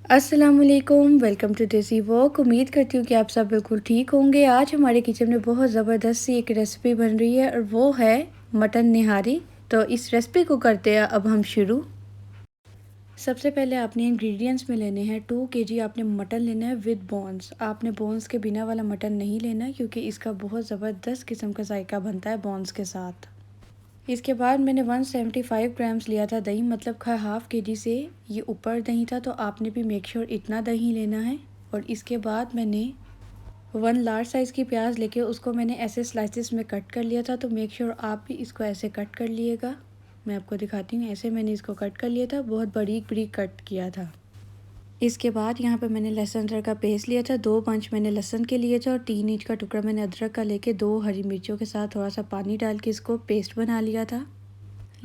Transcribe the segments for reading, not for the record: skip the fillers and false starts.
अस्सलामुअलैकुम, welcome to देसी walk. उम्मीद करती हूँ कि आप सब बिल्कुल ठीक होंगे। आज हमारे किचन में बहुत ज़बरदस्त सी एक रेसिपी बन रही है और वो है मटन निहारी। तो इस रेसिपी को करते हैं अब हम शुरू। सबसे पहले आपने इंग्रेडिएंट्स में लेने हैं 2 केजी आपने मटन लेना है विद बोन्स। आपने बोन्स के बिना वाला मटन नहीं लेना क्योंकि इसका बहुत ज़बरदस्त किस्म का जायका बनता है बोन्स के साथ। इसके बाद मैंने 175 ग्राम्स लिया था दही, मतलब हाफ़ के जी से ये ऊपर दही था, तो आपने भी मेक श्योर इतना दही लेना है। और इसके बाद मैंने 1 लार्ज साइज़ की प्याज लेके उसको मैंने ऐसे स्लाइसेस में कट कर लिया था, तो मेक श्योर आप भी इसको ऐसे कट कर लिएगा। मैं आपको दिखाती हूँ, ऐसे मैंने इसको कट कर लिया था, बहुत बारीक बारीक कट किया था। इसके बाद यहाँ पे मैंने लहसुन अदरक का पेस्ट लिया था, 2 पंच मैंने लहसुन के लिए थे और 3 इंच का टुकड़ा मैंने अदरक का लेके 2 हरी मिर्चों के साथ थोड़ा सा पानी डाल के इसको पेस्ट बना लिया था।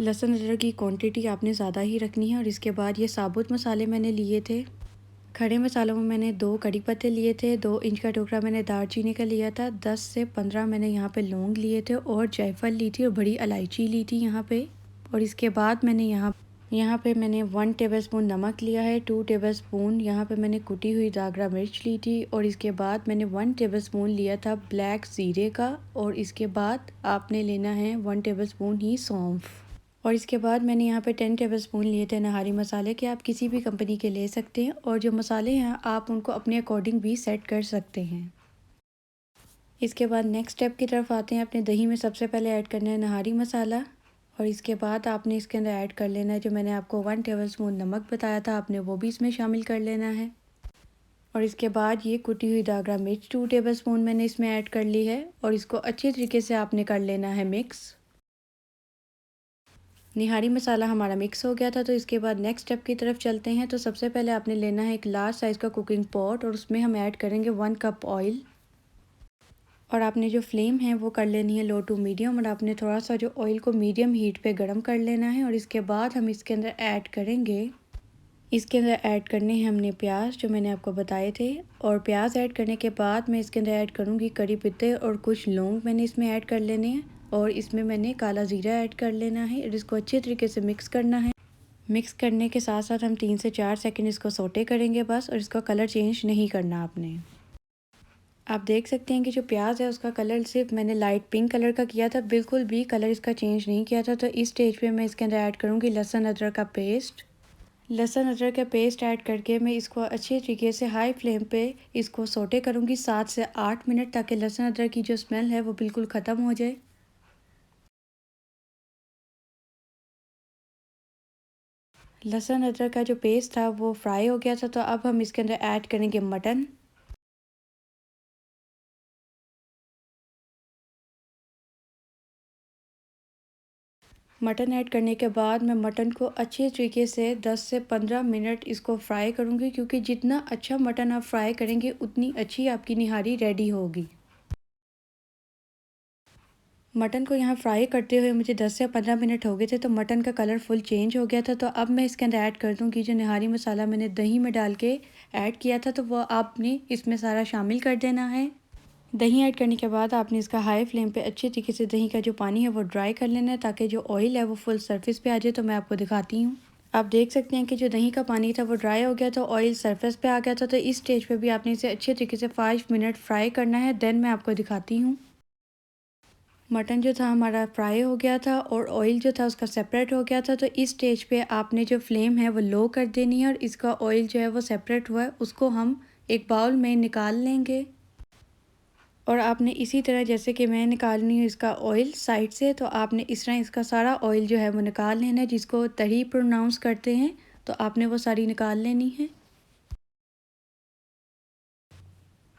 लहसुन अदरक की क्वांटिटी आपने ज़्यादा ही रखनी है। और इसके बाद ये साबुत मसाले मैंने लिए थे। खड़े मसालों में मैंने 2 कड़ी पत्ते लिए थे, 2 इंच का टुकड़ा मैंने दालचीनी का लिया था, 10 से 15 मैंने यहाँ पे लौंग लिए थे और जायफल ली थी और बड़ी इलायची ली थी यहाँ पे। और इसके बाद मैंने यहाँ पे मैंने 1 टेबलस्पून नमक लिया है, 2 टेबलस्पून यहाँ पे मैंने कुटी हुई दागरा मिर्च ली थी और इसके बाद मैंने 1 टेबलस्पून लिया था ब्लैक ज़ीरे का। और इसके बाद आपने लेना है 1 टेबलस्पून ही सौंफ। और इसके बाद मैंने यहाँ पे 10 टेबलस्पून लिए थे नहारी मसाले के, आप किसी भी कंपनी के ले सकते हैं। और जो मसाले हैं आप उनको अपने अकॉर्डिंग भी सेट कर सकते हैं। इसके बाद नेक्स्ट स्टेप की तरफ आते हैं। अपने दही में सबसे पहले ऐड करना है नहारी मसाला और इसके बाद आपने इसके अंदर ऐड कर लेना है जो मैंने आपको 1 टेबलस्पून नमक बताया था, आपने वो भी इसमें शामिल कर लेना है। और इसके बाद ये कुटी हुई दागरा मिर्च 2 टेबलस्पून मैंने इसमें ऐड कर ली है और इसको अच्छे तरीके से आपने कर लेना है मिक्स। निहारी मसाला हमारा मिक्स हो गया था, तो इसके बाद नेक्स्ट स्टेप की तरफ चलते हैं। तो सबसे पहले आपने लेना है एक लार्ज साइज़ का कुकिंग पॉट और उसमें हम ऐड करेंगे 1 कप ऑयल। और आपने जो फ्लेम है वो कर लेनी है लो टू मीडियम और आपने थोड़ा सा जो ऑयल को मीडियम हीट पे गर्म कर लेना है। और इसके बाद हम इसके अंदर ऐड करने हैं हमने प्याज जो मैंने आपको बताए थे। और प्याज ऐड करने के बाद मैं इसके अंदर ऐड करूँगी कड़ी पत्ते और कुछ लौंग मैंने इसमें ऐड कर लेने हैं। और इसमें मैंने काला ज़ीरा ऐड कर लेना है और इसको अच्छे तरीके से मिक्स करना है। मिक्स करने के साथ साथ हम 3 से 4 सेकंड इसको सौटे करेंगे बस, और इसका कलर चेंज नहीं करना आपने। आप देख सकते हैं कि जो प्याज है उसका कलर सिर्फ मैंने लाइट पिंक कलर का किया था, बिल्कुल भी कलर इसका चेंज नहीं किया था। तो इस स्टेज पे मैं इसके अंदर ऐड करूँगी लहसुन अदरक का पेस्ट। लहसुन अदरक का पेस्ट ऐड करके मैं इसको अच्छे तरीके से हाई फ्लेम पे इसको सौटे करूँगी 7 से 8 मिनट, ताकि लहसुन अदरक की जो स्मेल है वो बिल्कुल ख़त्म हो जाए। लहसुन अदरक का जो पेस्ट था वो फ्राई हो गया था, तो अब हम इसके अंदर ऐड करेंगे मटन। मटन ऐड करने के बाद मैं मटन को अच्छे तरीके से 10 से 15 मिनट इसको फ्राई करूँगी, क्योंकि जितना अच्छा मटन आप फ्राई करेंगे उतनी अच्छी आपकी निहारी रेडी होगी। मटन को यहाँ फ्राई करते हुए मुझे 10 से 15 मिनट हो गए थे, तो मटन का कलर फुल चेंज हो गया था। तो अब मैं इसके अंदर ऐड कर दूँगी जो निहारी मसाला मैंने दही में डाल के ऐड किया था, तो वो आपने इसमें सारा शामिल कर देना है। दही ऐड करने के बाद आपने इसका हाई फ्लेम पे अच्छे तरीके से दही का जो पानी है वो ड्राई कर लेना है, ताकि जो ऑयल है वो फुल सरफेस पे आ जाए। तो मैं आपको दिखाती हूँ। आप देख सकते हैं कि जो दही का पानी था वो ड्राई हो गया था, ऑयल सरफेस पे आ गया था। तो इस स्टेज पे भी आपने इसे अच्छे तरीके से 5 मिनट फ्राई करना है। देन मैं आपको दिखाती हूँ। मटन जो था हमारा फ्राई हो गया था और ऑयल जो था उसका सेपरेट हो गया था। तो इस स्टेज पे आपने जो फ्लेम है वो लो कर देनी है और इसका ऑयल जो है वो सेपरेट हुआ है उसको हम एक बाउल में निकाल लेंगे। और आपने इसी तरह जैसे कि मैं निकाल रही हूँ इसका ऑयल साइड से, तो आपने इस तरह इसका सारा ऑयल जो है वो निकाल लेना है, जिसको तरी प्रोनाउंस करते हैं। तो आपने वो सारी निकाल लेनी है।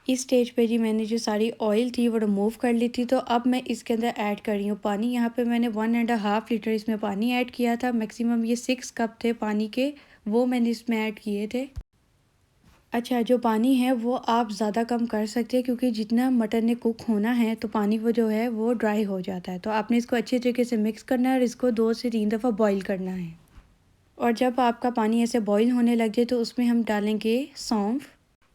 इस स्टेज पे जी मैंने जो सारी ऑयल थी वो रिमूव कर ली थी। तो अब मैं इसके अंदर ऐड कर रही हूँ पानी। यहाँ पे मैंने 1.5 लीटर इसमें पानी ऐड किया था। मैक्सिमम ये 6 कप थे पानी के, वो मैंने इसमें ऐड किए थे। अच्छा, जो पानी है वो आप ज़्यादा कम कर सकते हैं, क्योंकि जितना मटन ने कुक होना है तो पानी वो जो है वो ड्राई हो जाता है। तो आपने इसको अच्छे तरीके से मिक्स करना है और इसको 2 से 3 दफ़ा बॉईल करना है। और जब आपका पानी ऐसे बॉईल होने लग जाए तो उसमें हम डालेंगे सौंफ।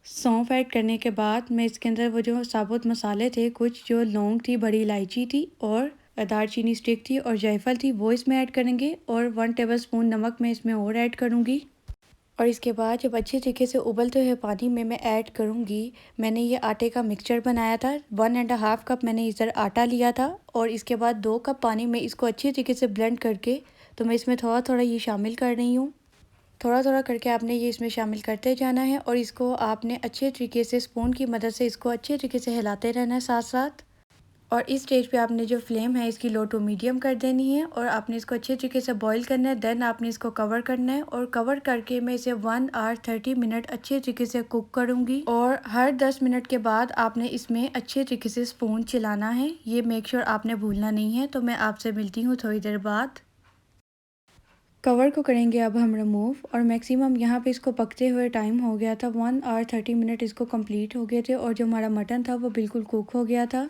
सौंफ ऐड करने के बाद मैं इसके अंदर वो जो साबुत मसाले थे, कुछ जो लौंग थी, बड़ी इलायची थी और दालचीनी स्टिक थी और जायफल थी, वो इसमें ऐड करेंगे। और 1 टेबलस्पून नमक मैं इसमें और ऐड करूँगी। और इसके बाद जब अच्छे तरीके से उबलते हुए पानी में मैं ऐड करूँगी, मैंने ये आटे का मिक्सचर बनाया था। 1.5 कप मैंने इधर आटा लिया था और इसके बाद 2 कप पानी में इसको अच्छे तरीके से ब्लेंड करके तो मैं इसमें थोड़ा थोड़ा ये शामिल कर रही हूँ। थोड़ा थोड़ा करके आपने ये इसमें शामिल करते जाना है और इसको आपने अच्छे तरीके से स्पून की मदद से इसको अच्छे तरीके से हिलाते रहना है साथ साथ। और इस स्टेज पे आपने जो फ्लेम है इसकी लो टू मीडियम कर देनी है और आपने इसको अच्छे तरीके से बॉईल करना है। देन आपने इसको कवर करना है और कवर करके मैं इसे 1 आवर 30 मिनट अच्छे तरीके से कुक करूँगी। और हर 10 मिनट के बाद आपने इसमें अच्छे तरीके से स्पून चलाना है, ये मेक श्योर आपने भूलना नहीं है। तो मैं आपसे मिलती हूँ थोड़ी देर बाद। कवर को करेंगे अब हम रिमूव और मैक्सिमम यहाँ पे इसको पकते हुए टाइम हो गया था 1 आवर 30 मिनट इसको कंप्लीट हो गए थे और जो हमारा मटन था वो बिल्कुल कुक हो गया था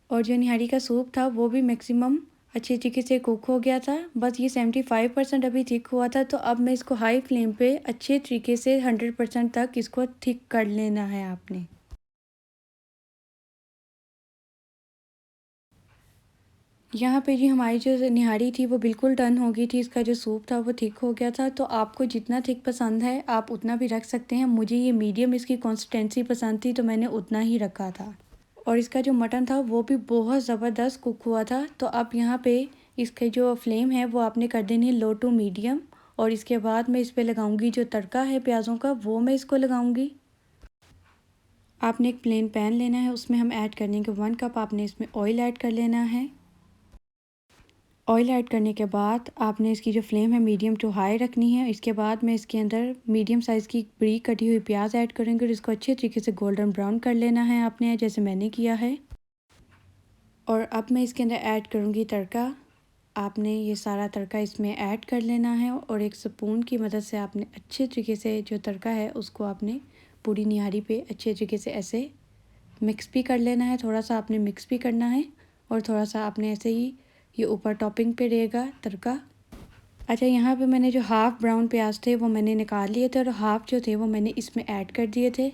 और जो निहारी का सूप था वो भी मैक्सिमम अच्छे तरीके से कुक हो गया था। बस ये 75% अभी थिक हुआ था। तो अब मैं इसको हाई फ्लेम पे अच्छे तरीके से 100% तक इसको थिक कर लेना है आपने। यहाँ पे जी हमारी जो निहारी थी वो बिल्कुल डन हो गई थी। इसका जो सूप था वो थिक हो गया था। तो आपको जितना थिक पसंद है आप उतना भी रख सकते हैं। मुझे ये मीडियम इसकी कंसिस्टेंसी पसंद थी तो मैंने उतना ही रखा था। और इसका जो मटन था वो भी बहुत ज़बरदस्त कुक हुआ था। तो अब यहाँ पे इसके जो फ्लेम है वो आपने कर देनी है लो टू मीडियम। और इसके बाद मैं इस पर लगाऊंगी जो तड़का है प्याज़ों का, वो मैं इसको लगाऊंगी। आपने एक प्लेन पैन लेना है, उसमें हम ऐड करने के 1 कप आपने इसमें ऑयल ऐड कर लेना है। ऑयल ऐड करने के बाद आपने इसकी जो फ्लेम है मीडियम टू हाई रखनी है। इसके बाद मैं इसके अंदर मीडियम साइज़ की बड़ी कटी हुई प्याज ऐड करेंगे और इसको अच्छे तरीके से गोल्डन ब्राउन कर लेना है आपने, जैसे मैंने किया है। और अब मैं इसके अंदर ऐड करूँगी तड़का। आपने ये सारा तड़का इसमें ऐड कर लेना है और एक स्पून की मदद से आपने अच्छे तरीके से जो तड़का है उसको आपने पूरी निहारी पे अच्छे तरीके से ऐसे मिक्स भी कर लेना है। थोड़ा सा आपने मिक्स भी करना है और थोड़ा सा आपने ऐसे ही ये ऊपर टॉपिंग पे रहेगा तड़का। अच्छा, यहाँ पे मैंने जो हाफ़ ब्राउन प्याज थे वो मैंने निकाल लिए थे और हाफ़ जो थे वो मैंने इसमें ऐड कर दिए थे।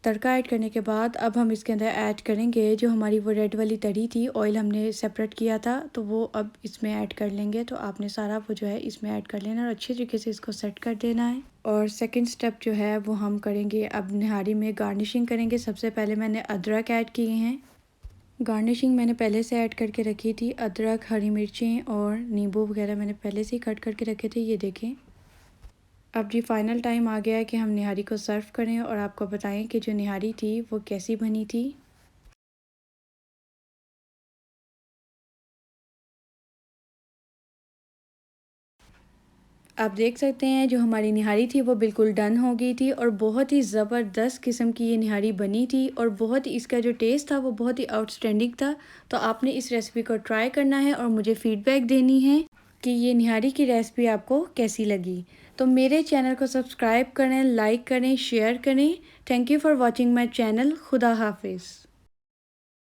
तड़का ऐड करने के बाद अब हम इसके अंदर ऐड करेंगे जो हमारी वो रेड वाली तरी थी, ऑयल हमने सेपरेट किया था तो वो अब इसमें ऐड कर लेंगे। तो आपने सारा वो जो है इसमें ऐड कर लेना और अच्छे तरीके से इसको सेट कर देना है। और सेकंड स्टेप जो है वो हम करेंगे, अब निहारी में गार्निशिंग करेंगे। सबसे पहले मैंने अदरक ऐड किए हैं। गार्निशिंग मैंने पहले से ऐड करके रखी थी। अदरक, हरी मिर्चें और नींबू वगैरह मैंने पहले से ही कट करके रखे थे, ये देखें। अब जी फाइनल टाइम आ गया है कि हम निहारी को सर्व करें और आपको बताएं कि जो निहारी थी वो कैसी बनी थी। आप देख सकते हैं जो हमारी निहारी थी वो बिल्कुल डन हो गई थी और बहुत ही ज़बरदस्त किस्म की ये निहारी बनी थी और बहुत ही इसका जो टेस्ट था वो बहुत ही आउटस्टैंडिंग था। तो आपने इस रेसिपी को ट्राई करना है और मुझे फ़ीडबैक देनी है कि ये निहारी की रेसिपी आपको कैसी लगी। तो मेरे चैनल को सब्सक्राइब करें, लाइक करें, शेयर करें। Thank you for watching my channel. खुदा हाफिज़।